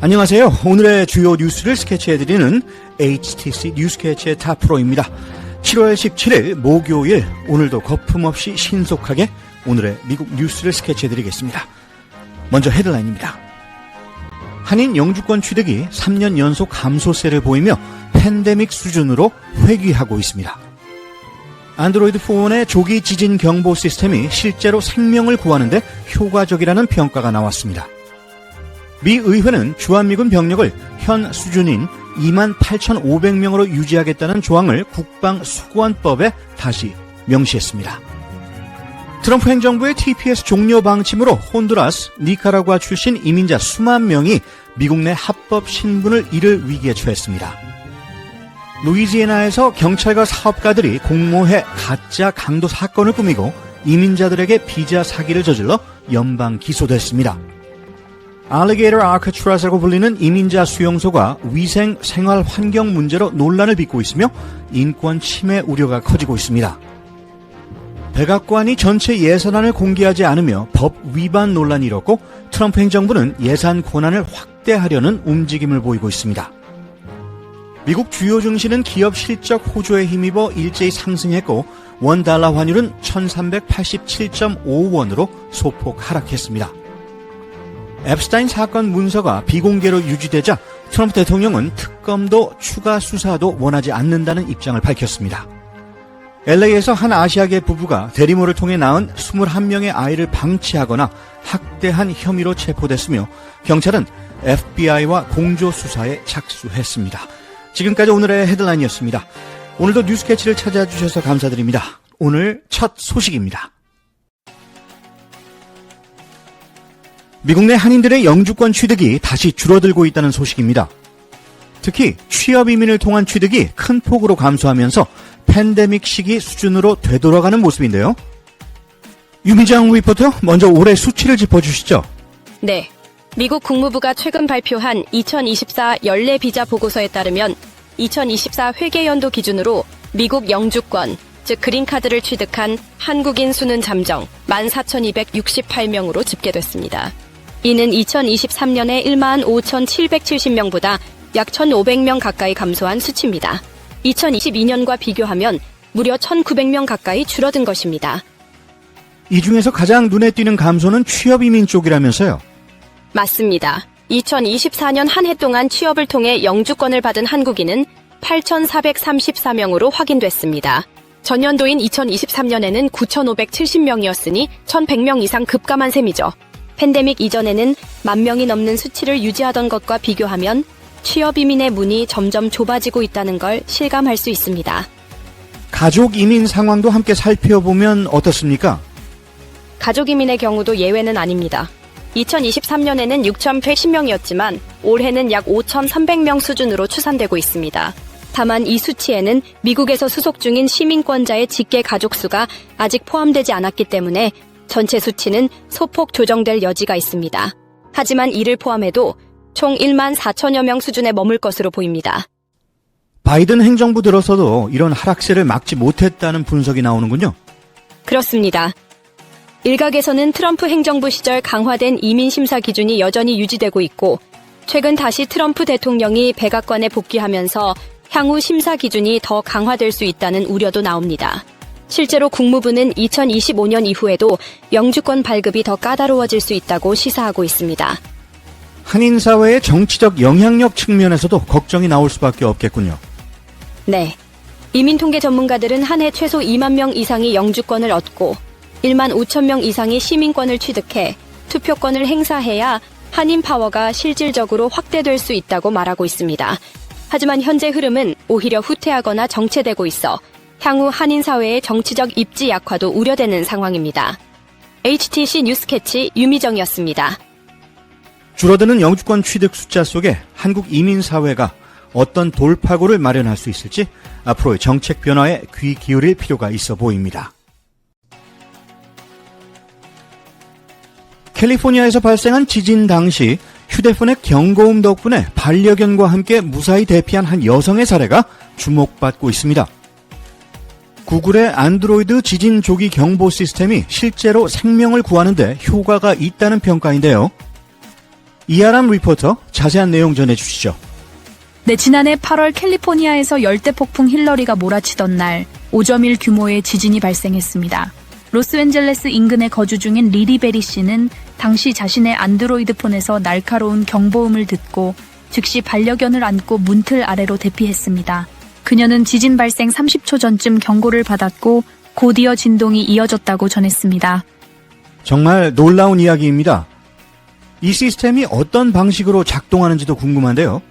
안녕하세요. 오늘의 주요 뉴스를 스케치해드리는 HTC 뉴스캐치의 탑프로입니다. 7월 17일 목요일, 오늘도 거품없이 신속하게 오늘의 미국 뉴스를 스케치해드리겠습니다. 먼저 헤드라인입니다. 한인 영주권 취득이 3년 연속 감소세를 보이며 팬데믹 수준으로 회귀하고 있습니다. 안드로이드 폰의 조기 지진 경보 시스템이 실제로 생명을 구하는 데 효과적이라는 평가가 나왔습니다. 미 의회는 주한미군 병력을 현 수준인 28,500명으로 유지하겠다는 조항을 국방수권법에 다시 명시했습니다. 트럼프 행정부의 TPS 종료 방침으로 혼두라스, 니카라구아 출신 이민자 수만 명이 미국 내 합법 신분을 잃을 위기에 처했습니다. 루이지애나에서 경찰과 사업가들이 공모해 가짜 강도 사건을 꾸미고 이민자들에게 비자 사기를 저질러 연방 기소됐습니다. 알리게이터 아크츄라스라고 불리는 이민자 수용소가 위생 생활 환경 문제로 논란을 빚고 있으며 인권 침해 우려가 커지고 있습니다. 백악관이 전체 예산안을 공개하지 않으며 법 위반 논란이 일었고 트럼프 행정부는 예산 권한을 확대하려는 움직임을 보이고 있습니다. 미국 주요 증시는 기업 실적 호조에 힘입어 일제히 상승했고 원달러 환율은 1387.5원으로 소폭 하락했습니다. 앱스타인 사건 문서가 비공개로 유지되자 트럼프 대통령은 특검도 추가 수사도 원하지 않는다는 입장을 밝혔습니다. LA에서 한 아시아계 부부가 대리모를 통해 낳은 21명의 아이를 방치하거나 학대한 혐의로 체포됐으며 경찰은 FBI와 공조 수사에 착수했습니다. 지금까지 오늘의 헤드라인이었습니다. 오늘도 뉴스캐치를 찾아주셔서 감사드립니다. 오늘 첫 소식입니다. 미국 내 한인들의 영주권 취득이 다시 줄어들고 있다는 소식입니다. 특히 취업 이민을 통한 취득이 큰 폭으로 감소하면서 팬데믹 시기 수준으로 되돌아가는 모습인데요. 유미정 리포터, 먼저 올해 수치를 짚어주시죠. 네. 미국 국무부가 최근 발표한 2024 연례 비자 보고서에 따르면 2024 회계연도 기준으로 미국 영주권, 즉 그린카드를 취득한 한국인 수는 잠정 14,268명으로 집계됐습니다. 이는 2023년에 15,770명보다 약 1,500명 가까이 감소한 수치입니다. 2022년과 비교하면 무려 1,900명 가까이 줄어든 것입니다. 이 중에서 가장 눈에 띄는 감소는 취업이민 쪽이라면서요? 맞습니다. 2024년 한 해 동안 취업을 통해 영주권을 받은 한국인은 8,434명으로 확인됐습니다. 전년도인 2023년에는 9,570명이었으니 1,100명 이상 급감한 셈이죠. 팬데믹 이전에는 10,000명이 넘는 수치를 유지하던 것과 비교하면 취업 이민의 문이 점점 좁아지고 있다는 걸 실감할 수 있습니다. 가족 이민 상황도 함께 살펴보면 어떻습니까? 가족 이민의 경우도 예외는 아닙니다. 2023년에는 6,110명이었지만 올해는 약 5,300명 수준으로 추산되고 있습니다. 다만 이 수치에는 미국에서 수속 중인 시민권자의 직계 가족 수가 아직 포함되지 않았기 때문에 전체 수치는 소폭 조정될 여지가 있습니다. 하지만 이를 포함해도 총 1만 4천여 명 수준에 머물 것으로 보입니다. 바이든 행정부 들어서도 이런 하락세를 막지 못했다는 분석이 나오는군요. 그렇습니다. 일각에서는 트럼프 행정부 시절 강화된 이민 심사 기준이 여전히 유지되고 있고 최근 다시 트럼프 대통령이 백악관에 복귀하면서 향후 심사 기준이 더 강화될 수 있다는 우려도 나옵니다. 실제로 국무부는 2025년 이후에도 영주권 발급이 더 까다로워질 수 있다고 시사하고 있습니다. 한인 사회의 정치적 영향력 측면에서도 걱정이 나올 수밖에 없겠군요. 네. 이민 통계 전문가들은 한 해 최소 2만 명 이상이 영주권을 얻고 1만 5천 명 이상이 시민권을 취득해 투표권을 행사해야 한인 파워가 실질적으로 확대될 수 있다고 말하고 있습니다. 하지만 현재 흐름은 오히려 후퇴하거나 정체되고 있어 향후 한인 사회의 정치적 입지 약화도 우려되는 상황입니다. HTC 뉴스캐치 유미정이었습니다. 줄어드는 영주권 취득 숫자 속에 한국 이민 사회가 어떤 돌파구를 마련할 수 있을지 앞으로의 정책 변화에 귀 기울일 필요가 있어 보입니다. 캘리포니아에서 발생한 지진 당시 휴대폰의 경고음 덕분에 반려견과 함께 무사히 대피한 한 여성의 사례가 주목받고 있습니다. 구글의 안드로이드 지진 조기 경보 시스템이 실제로 생명을 구하는 데 효과가 있다는 평가인데요. 이아람 리포터 자세한 내용 전해주시죠. 네, 지난해 8월 캘리포니아에서 열대폭풍 힐러리가 몰아치던 날 5.1 규모의 지진이 발생했습니다. 로스앤젤레스 인근에 거주 중인 리리베리 씨는 당시 자신의 안드로이드 폰에서 날카로운 경보음을 듣고 즉시 반려견을 안고 문틀 아래로 대피했습니다. 그녀는 지진 발생 30초 전쯤 경고를 받았고 곧이어 진동이 이어졌다고 전했습니다. 정말 놀라운 이야기입니다. 이 시스템이 어떤 방식으로 작동하는지도 궁금한데요.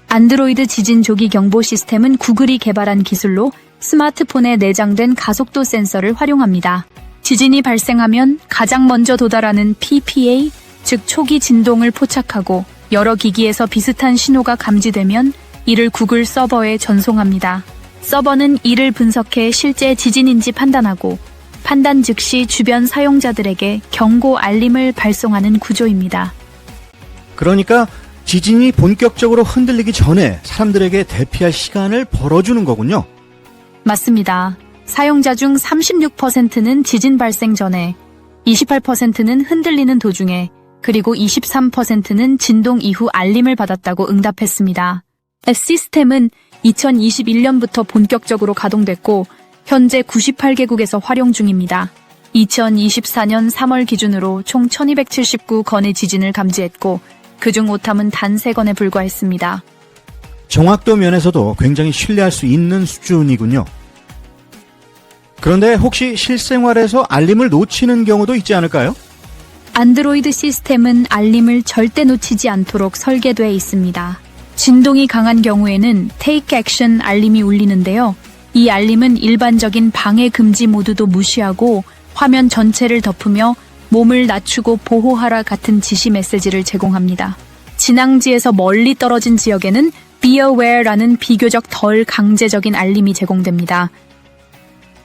안드로이드 지진 조기 경보 시스템은 구글이 개발한 기술로 스마트폰에 내장된 가속도 센서를 활용합니다. 지진이 발생하면 가장 먼저 도달하는 PPA, 즉 초기 진동을 포착하고 여러 기기에서 비슷한 신호가 감지되면 이를 구글 서버에 전송합니다. 서버는 이를 분석해 실제 지진인지 판단하고 판단 즉시 주변 사용자들에게 경고 알림을 발송하는 구조입니다. 그러니까 지진이 본격적으로 흔들리기 전에 사람들에게 대피할 시간을 벌어주는 거군요. 맞습니다. 사용자 중 36%는 지진 발생 전에, 28%는 흔들리는 도중에, 그리고 23%는 진동 이후 알림을 받았다고 응답했습니다. 시스템은 2021년부터 본격적으로 가동됐고 현재 98개국에서 활용 중입니다. 2024년 3월 기준으로 총 1279건의 지진을 감지했고 그중 오탐은 단 3건에 불과했습니다. 정확도 면에서도 굉장히 신뢰할 수 있는 수준이군요. 그런데 혹시 실생활에서 알림을 놓치는 경우도 있지 않을까요? 안드로이드 시스템은 알림을 절대 놓치지 않도록 설계되어 있습니다. 진동이 강한 경우에는 Take Action 알림이 울리는데요. 이 알림은 일반적인 방해 금지 모드도 무시하고 화면 전체를 덮으며 몸을 낮추고 보호하라 같은 지시 메시지를 제공합니다. 진앙지에서 멀리 떨어진 지역에는 Be Aware라는 비교적 덜 강제적인 알림이 제공됩니다.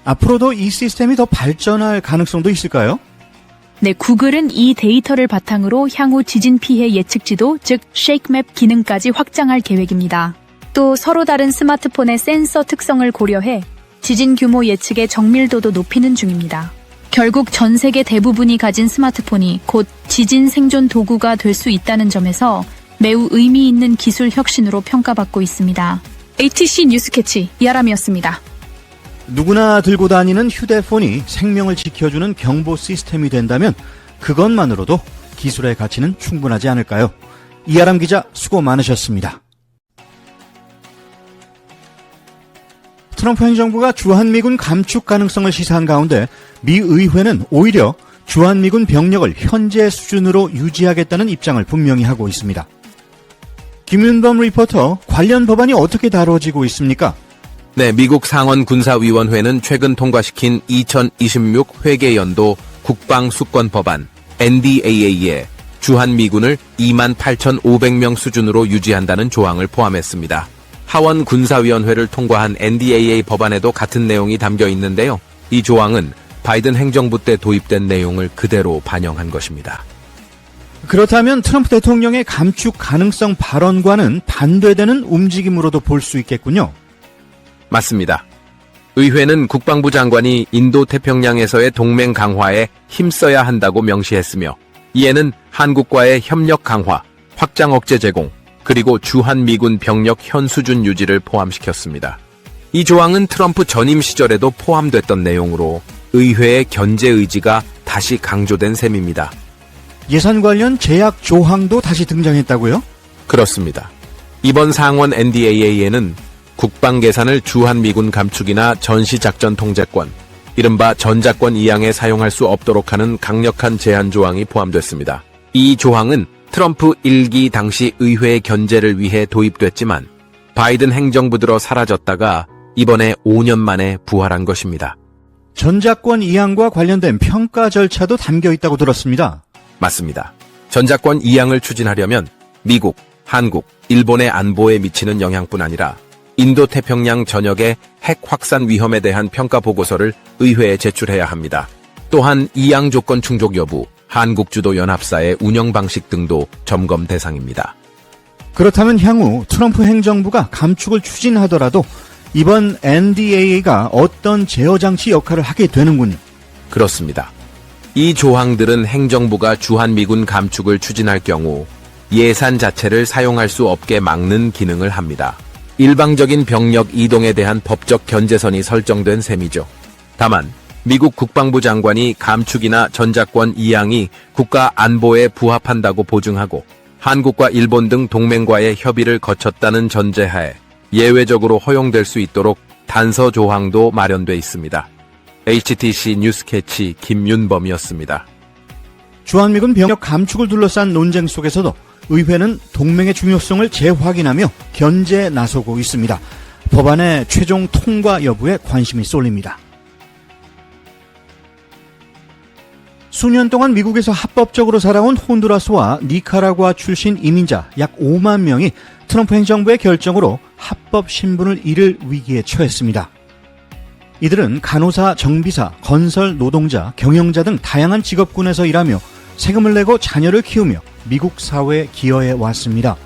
앞으로도 이 시스템이 더 발전할 가능성도 있을까요? 네, 구글은 이 데이터를 바탕으로 향후 지진 피해 예측 지도, 즉 쉐이크맵 기능까지 확장할 계획입니다. 또 서로 다른 스마트폰의 센서 특성을 고려해 지진 규모 예측의 정밀도도 높이는 중입니다. 결국 전 세계 대부분이 가진 스마트폰이 곧 지진 생존 도구가 될 수 있다는 점에서 매우 의미 있는 기술 혁신으로 평가받고 있습니다. HTC 뉴스캐치 이아람이었습니다. 누구나 들고 다니는 휴대폰이 생명을 지켜주는 경보 시스템이 된다면 그것만으로도 기술의 가치는 충분하지 않을까요? 이아람 기자 수고 많으셨습니다. 트럼프 행정부가 주한미군 감축 가능성을 시사한 가운데 미 의회는 오히려 주한미군 병력을 현재 수준으로 유지하겠다는 입장을 분명히 하고 있습니다. 김윤범 리포터, 관련 법안이 어떻게 다뤄지고 있습니까? 네, 미국 상원 군사위원회는 최근 통과시킨 2026 회계연도 국방수권 법안 NDAA에 주한미군을 28,500명 수준으로 유지한다는 조항을 포함했습니다. 하원 군사위원회를 통과한 NDAA 법안에도 같은 내용이 담겨 있는데요. 이 조항은 바이든 행정부 때 도입된 내용을 그대로 반영한 것입니다. 그렇다면 트럼프 대통령의 감축 가능성 발언과는 반대되는 움직임으로도 볼 수 있겠군요. 맞습니다. 의회는 국방부 장관이 인도 태평양에서의 동맹 강화에 힘써야 한다고 명시했으며 이에는 한국과의 협력 강화, 확장 억제 제공, 그리고 주한미군 병력 현 수준 유지를 포함시켰습니다. 이 조항은 트럼프 전임 시절에도 포함됐던 내용으로 의회의 견제 의지가 다시 강조된 셈입니다. 예산 관련 제약 조항도 다시 등장했다고요? 그렇습니다. 이번 상원 NDAA에는 국방 예산을 주한미군 감축이나 전시작전 통제권, 이른바 전자권 이양에 사용할 수 없도록 하는 강력한 제한 조항이 포함됐습니다. 이 조항은 트럼프 1기 당시 의회의 견제를 위해 도입됐지만 바이든 행정부 들어 사라졌다가 이번에 5년 만에 부활한 것입니다. 전자권 이양과 관련된 평가 절차도 담겨 있다고 들었습니다. 맞습니다. 전자권 이양을 추진하려면 미국, 한국, 일본의 안보에 미치는 영향뿐 아니라 인도 태평양 전역의 핵 확산 위험에 대한 평가 보고서를 의회에 제출해야 합니다. 또한 이양 조건 충족 여부, 한국 주도 연합사의 운영 방식 등도 점검 대상입니다. 그렇다면 향후 트럼프 행정부가 감축을 추진하더라도 이번 NDAA가 어떤 제어 장치 역할을 하게 되는군요. 그렇습니다. 이 조항들은 행정부가 주한미군 감축을 추진할 경우 예산 자체를 사용할 수 없게 막는 기능을 합니다. 일방적인 병력 이동에 대한 법적 견제선이 설정된 셈이죠. 다만 미국 국방부 장관이 감축이나 전작권 이양이 국가 안보에 부합한다고 보증하고 한국과 일본 등 동맹과의 협의를 거쳤다는 전제하에 예외적으로 허용될 수 있도록 단서 조항도 마련돼 있습니다. HTC 뉴스캐치 김윤범이었습니다. 주한미군 병력 감축을 둘러싼 논쟁 속에서도 의회는 동맹의 중요성을 재확인하며 견제에 나서고 있습니다. 법안의 최종 통과 여부에 관심이 쏠립니다. 수년 동안 미국에서 합법적으로 살아온 혼두라스와 니카라구아 출신 이민자 약 5만 명이 트럼프 행정부의 결정으로 합법 신분을 잃을 위기에 처했습니다. 이들은 간호사, 정비사, 건설 노동자, 경영자 등 다양한 직업군에서 일하며 세금을 내고 자녀를 키우며 미국 사회에 기여해 왔습니다.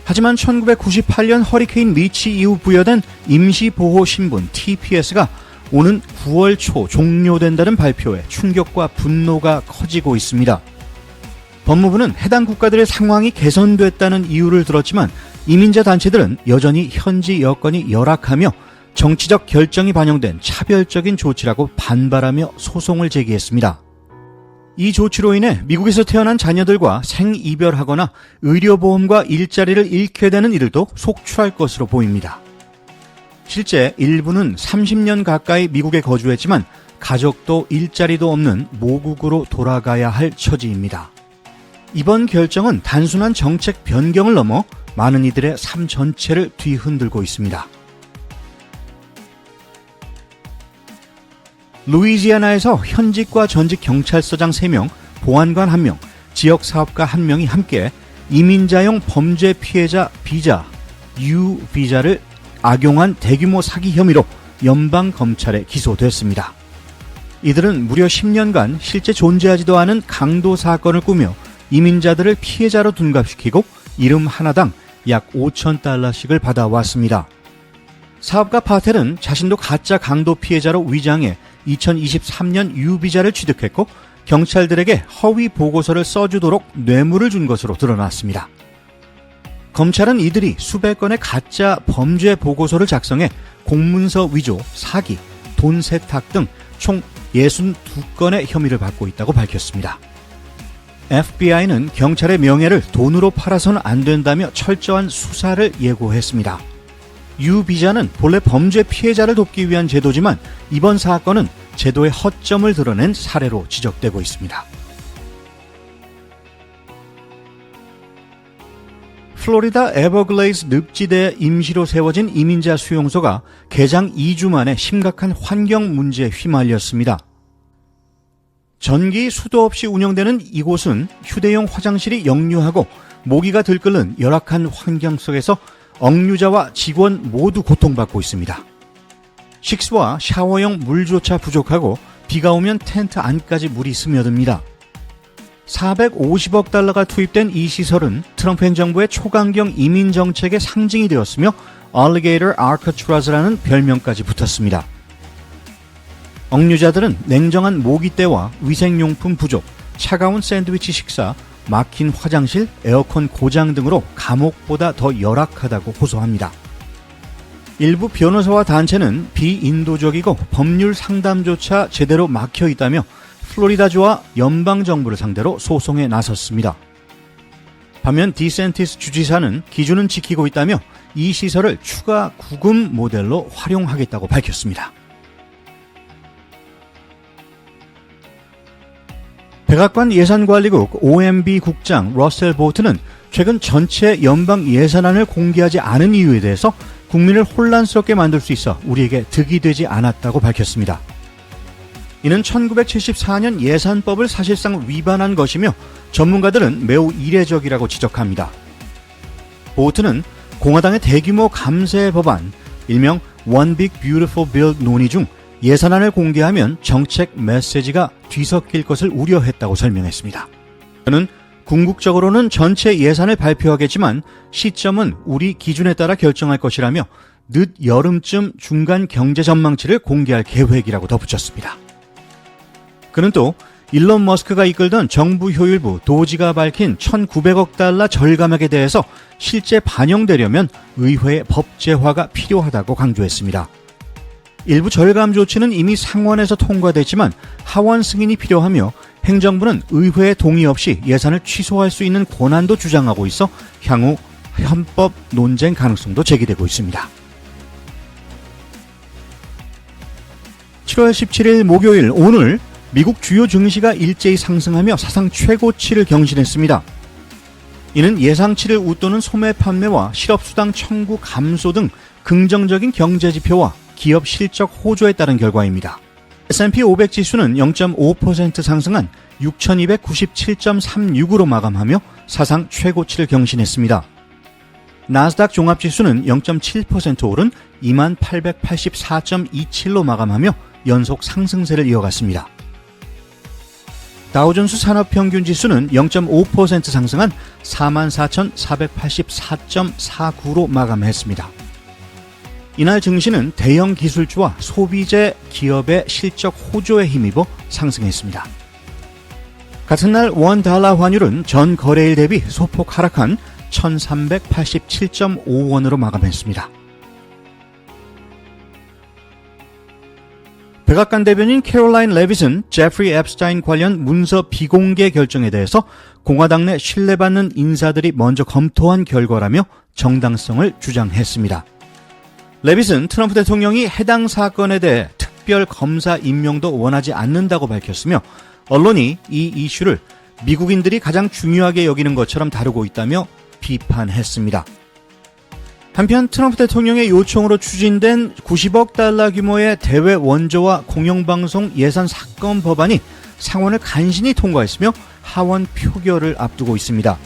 하지만 1998년 허리케인 미치 이후 부여된 임시보호신분 TPS가 오는 9월 초 종료된다는 발표에 충격과 분노가 커지고 있습니다. 법무부는 해당 국가들의 상황이 개선됐다는 이유를 들었지만 이민자 단체들은 여전히 현지 여건이 열악하며 정치적 결정이 반영된 차별적인 조치라고 반발하며 소송을 제기했습니다. 이 조치로 인해 미국에서 태어난 자녀들과 생이별하거나 의료보험과 일자리를 잃게 되는 이들도 속출할 것으로 보입니다. 실제 일부는 30년 가까이 미국에 거주했지만 가족도 일자리도 없는 모국으로 돌아가야 할 처지입니다. 이번 결정은 단순한 정책 변경을 넘어 많은 이들의 삶 전체를 뒤흔들고 있습니다. 루이지애나에서 현직과 전직 경찰서장 3명, 보안관 1명, 지역사업가 1명이 함께 이민자용 범죄 피해자 비자, U 비자를 악용한 대규모 사기 혐의로 연방검찰에 기소됐습니다. 이들은 무려 10년간 실제 존재하지도 않은 강도 사건을 꾸며 이민자들을 피해자로 둔갑시키고 이름 하나당 약 5,000달러씩을 받아왔습니다. 사업가 파텔은 자신도 가짜 강도 피해자로 위장해 2023년 유비자를 취득했고 경찰들에게 허위 보고서를 써주도록 뇌물을 준 것으로 드러났습니다. 검찰은 이들이 수백 건의 가짜 범죄 보고서를 작성해 공문서 위조, 사기, 돈 세탁 등 총 62건의 혐의를 받고 있다고 밝혔습니다. FBI는 경찰의 명예를 돈으로 팔아서는 안 된다며 철저한 수사를 예고했습니다. 유비자는 본래 범죄 피해자를 돕기 위한 제도지만 이번 사건은 제도의 허점을 드러낸 사례로 지적되고 있습니다. 플로리다 에버글레이스 늪지대에 임시로 세워진 이민자 수용소가 개장 2주 만에 심각한 환경 문제에 휘말렸습니다. 전기, 수도 없이 운영되는 이곳은 휴대용 화장실이 역류하고 모기가 들끓는 열악한 환경 속에서 억류자와 직원 모두 고통받고 있습니다. 식수와 샤워용 물조차 부족하고 비가 오면 텐트 안까지 물이 스며듭니다. 450억 달러가 투입된 이 시설은 트럼프 행정부의 초강경 이민 정책의 상징이 되었으며 Alligator Alcatraz라는 별명까지 붙었습니다. 억류자들은 냉정한 모기떼와 위생용품 부족, 차가운 샌드위치 식사, 막힌 화장실, 에어컨 고장 등으로 감옥보다 더 열악하다고 호소합니다. 일부 변호사와 단체는 비인도적이고 법률 상담조차 제대로 막혀 있다며 플로리다주와 연방정부를 상대로 소송에 나섰습니다. 반면 디센티스 주지사는 기준은 지키고 있다며 이 시설을 추가 구금 모델로 활용하겠다고 밝혔습니다. 백악관 예산관리국 OMB 국장 러셀 보트는 최근 전체 연방 예산안을 공개하지 않은 이유에 대해서 국민을 혼란스럽게 만들 수 있어 우리에게 득이 되지 않았다고 밝혔습니다. 이는 1974년 예산법을 사실상 위반한 것이며 전문가들은 매우 이례적이라고 지적합니다. 보트는 공화당의 대규모 감세 법안, 일명 One Big Beautiful Bill 논의 중 예산안을 공개하면 정책 메시지가 뒤섞일 것을 우려했다고 설명했습니다. 그는 궁극적으로는 전체 예산을 발표하겠지만 시점은 우리 기준에 따라 결정할 것이라며 늦 여름쯤 중간 경제 전망치를 공개할 계획이라고 덧붙였습니다. 그는 또 일론 머스크가 이끌던 정부 효율부 도지가 밝힌 1,900억 달러 절감액에 대해서 실제 반영되려면 의회의 법제화가 필요하다고 강조했습니다. 일부 절감 조치는 이미 상원에서 통과됐지만 하원 승인이 필요하며 행정부는 의회의 동의 없이 예산을 취소할 수 있는 권한도 주장하고 있어 향후 헌법 논쟁 가능성도 제기되고 있습니다. 7월 17일 목요일 오늘 미국 주요 증시가 일제히 상승하며 사상 최고치를 경신했습니다. 이는 예상치를 웃도는 소매 판매와 실업수당 청구 감소 등 긍정적인 경제지표와 기업 실적 호조에 따른 결과입니다. S&P 500 지수는 0.5% 상승한 6,297.36으로 마감하며 사상 최고치를 경신했습니다. 나스닥 종합지수는 0.7% 오른 2884.27로 마감하며 연속 상승세를 이어갔습니다. 다우존스 산업평균지수는 0.5% 상승한 44,484.49로 마감했습니다. 이날 증시는 대형 기술주와 소비재 기업의 실적 호조에 힘입어 상승했습니다. 같은 날 원 달러 환율은 전 거래일 대비 소폭 하락한 1,387.5원으로 마감했습니다. 백악관 대변인 캐롤라인 레빗은 제프리 앱스타인 관련 문서 비공개 결정에 대해서 공화당 내 신뢰받는 인사들이 먼저 검토한 결과라며 정당성을 주장했습니다. 레빗은 트럼프 대통령이 해당 사건에 대해 특별 검사 임명도 원하지 않는다고 밝혔으며 언론이 이 이슈를 미국인들이 가장 중요하게 여기는 것처럼 다루고 있다며 비판했습니다. 한편 트럼프 대통령의 요청으로 추진된 90억 달러 규모의 대외 원조와 공영방송 예산 삭감 법안이 상원을 간신히 통과했으며 하원 표결을 앞두고 있습니다.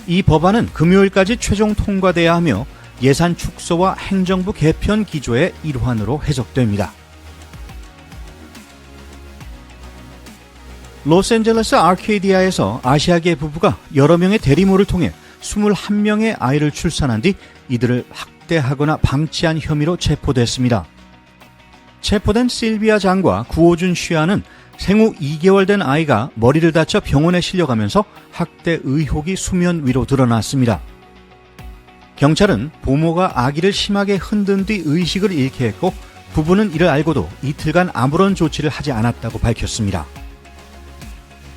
이 법안은 금요일까지 최종 통과돼야 하며 예산 축소와 행정부 개편 기조의 일환으로 해석됩니다. 로스앤젤레스 아케이디아에서 아시아계 부부가 여러 명의 대리모를 통해 21명의 아이를 출산한 뒤 이들을 학대하거나 방치한 혐의로 체포됐습니다. 체포된 실비아 장과 구호준 쉬아는 생후 2개월 된 아이가 머리를 다쳐 병원에 실려가면서 학대 의혹이 수면 위로 드러났습니다. 경찰은 부모가 아기를 심하게 흔든 뒤 의식을 잃게 했고 부부는 이를 알고도 이틀간 아무런 조치를 하지 않았다고 밝혔습니다.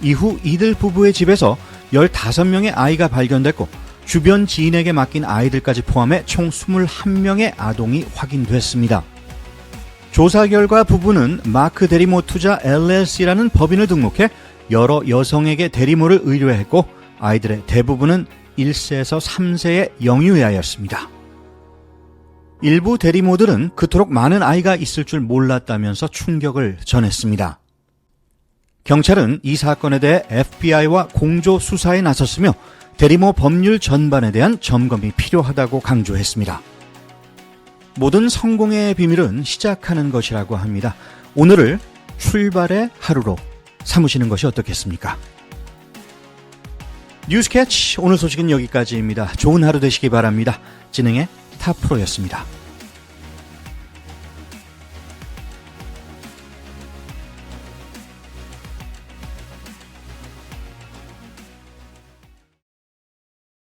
이후 이들 부부의 집에서 15명의 아이가 발견됐고 주변 지인에게 맡긴 아이들까지 포함해 총 21명의 아동이 확인됐습니다. 조사 결과 부부는 마크 대리모 투자 LLC라는 법인을 등록해 여러 여성에게 대리모를 의뢰했고 아이들의 대부분은 1세에서 3세의 영유아였습니다. 일부 대리모들은 그토록 많은 아이가 있을 줄 몰랐다면서 충격을 전했습니다. 경찰은 이 사건에 대해 FBI와 공조 수사에 나섰으며 대리모 법률 전반에 대한 점검이 필요하다고 강조했습니다. 모든 성공의 비밀은 시작하는 것이라고 합니다. 오늘을 출발의 하루로 삼으시는 것이 어떻겠습니까? 뉴스캐치 오늘 소식은 여기까지입니다. 좋은 하루 되시기 바랍니다. 진행의 타프로였습니다.